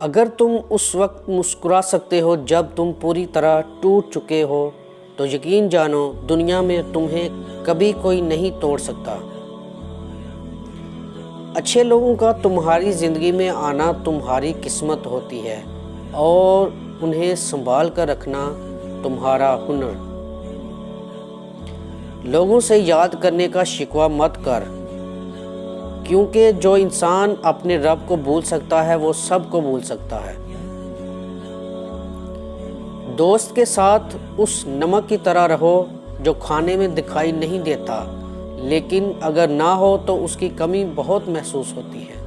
اگر تم اس وقت مسکرا سکتے ہو جب تم پوری طرح ٹوٹ چکے ہو تو یقین جانو دنیا میں تمہیں کبھی کوئی نہیں توڑ سکتا۔ اچھے لوگوں کا تمہاری زندگی میں آنا تمہاری قسمت ہوتی ہے اور انہیں سنبھال کر رکھنا تمہارا ہنر۔ لوگوں سے یاد کرنے کا شکوہ مت کر، کیونکہ جو انسان اپنے رب کو بھول سکتا ہے وہ سب کو بھول سکتا ہے۔ دوست کے ساتھ اس نمک کی طرح رہو جو کھانے میں دکھائی نہیں دیتا، لیکن اگر نہ ہو تو اس کی کمی بہت محسوس ہوتی ہے۔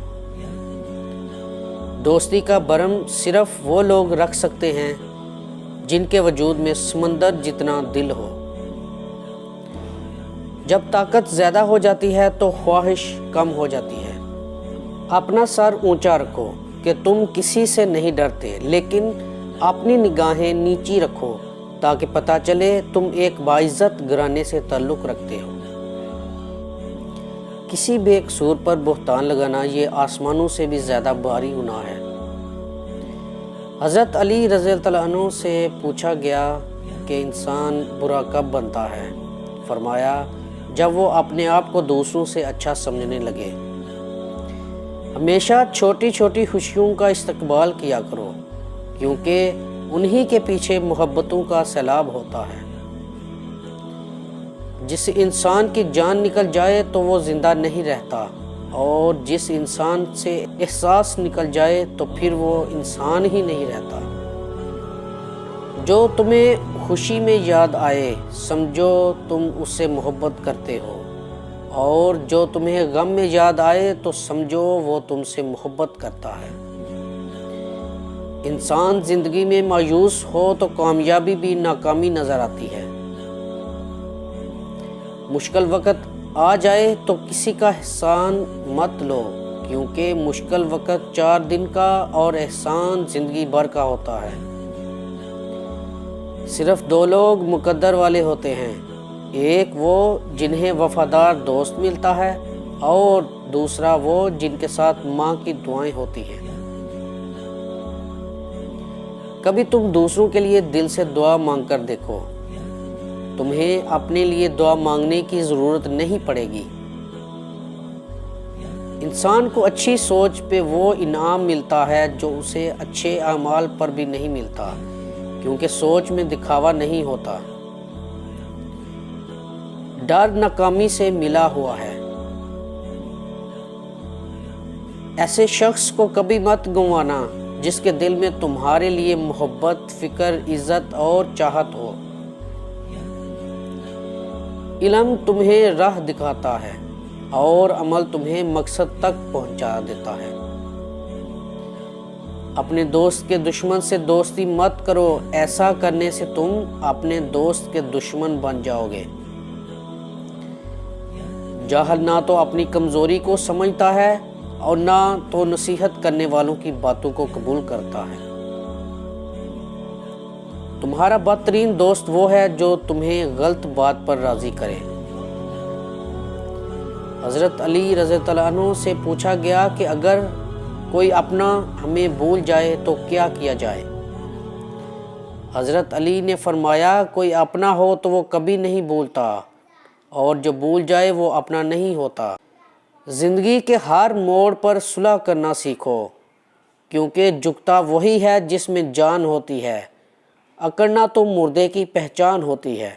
دوستی کا بھرم صرف وہ لوگ رکھ سکتے ہیں جن کے وجود میں سمندر جتنا دل ہو۔ جب طاقت زیادہ ہو جاتی ہے تو خواہش کم ہو جاتی ہے۔ اپنا سر اونچا رکھو کہ تم کسی سے نہیں ڈرتے، لیکن اپنی نگاہیں نیچی رکھو تاکہ پتہ چلے تم ایک باعزت گھرانے سے تعلق رکھتے ہو۔ کسی بے قصور پر بہتان لگانا یہ آسمانوں سے بھی زیادہ بھاری گناہ ہے۔ حضرت علی رضی اللہ عنہ سے پوچھا گیا کہ انسان برا کب بنتا ہے؟ فرمایا جب وہ اپنے آپ کو دوسروں سے اچھا سمجھنے لگے۔ ہمیشہ چھوٹی چھوٹی خوشیوں کا استقبال کیا کرو، کیونکہ انہی کے پیچھے محبتوں کا سیلاب ہوتا ہے۔ جس انسان کی جان نکل جائے تو وہ زندہ نہیں رہتا، اور جس انسان سے احساس نکل جائے تو پھر وہ انسان ہی نہیں رہتا۔ جو تمہیں خوشی میں یاد آئے سمجھو تم اس سے محبت کرتے ہو، اور جو تمہیں غم میں یاد آئے تو سمجھو وہ تم سے محبت کرتا ہے۔ انسان زندگی میں مایوس ہو تو کامیابی بھی ناکامی نظر آتی ہے۔ مشکل وقت آ جائے تو کسی کا احسان مت لو، کیونکہ مشکل وقت 4 دن کا اور احسان زندگی بھر کا ہوتا ہے۔ صرف 2 لوگ مقدر والے ہوتے ہیں، ایک وہ جنہیں وفادار دوست ملتا ہے، اور دوسرا وہ جن کے ساتھ ماں کی دعائیں ہوتی ہیں۔ کبھی تم دوسروں کے لیے دل سے دعا مانگ کر دیکھو، تمہیں اپنے لیے دعا مانگنے کی ضرورت نہیں پڑے گی۔ انسان کو اچھی سوچ پہ وہ انعام ملتا ہے جو اسے اچھے اعمال پر بھی نہیں ملتا، کیونکہ سوچ میں دکھاوا نہیں ہوتا۔ ڈر ناکامی سے ملا ہوا ہے۔ ایسے شخص کو کبھی مت گنوانا جس کے دل میں تمہارے لیے محبت، فکر، عزت اور چاہت ہو۔ علم تمہیں راہ دکھاتا ہے اور عمل تمہیں مقصد تک پہنچا دیتا ہے۔ اپنے دوست کے دشمن سے دوستی مت کرو، ایسا کرنے سے تم اپنے دوست کے دشمن بن جاؤ گے۔ جاہل نہ تو اپنی کمزوری کو سمجھتا ہے اور نہ تو نصیحت کرنے والوں کی باتوں کو قبول کرتا ہے۔ تمہارا بدترین دوست وہ ہے جو تمہیں غلط بات پر راضی کرے۔ حضرت علی رضی اللہ عنہ سے پوچھا گیا کہ اگر کوئی اپنا ہمیں بھول جائے تو کیا کیا جائے؟ حضرت علی نے فرمایا کوئی اپنا ہو تو وہ کبھی نہیں بھولتا، اور جو بھول جائے وہ اپنا نہیں ہوتا۔ زندگی کے ہر موڑ پر صلح کرنا سیکھو، کیونکہ جھکتا وہی ہے جس میں جان ہوتی ہے، اکڑنا تو مردے کی پہچان ہوتی ہے۔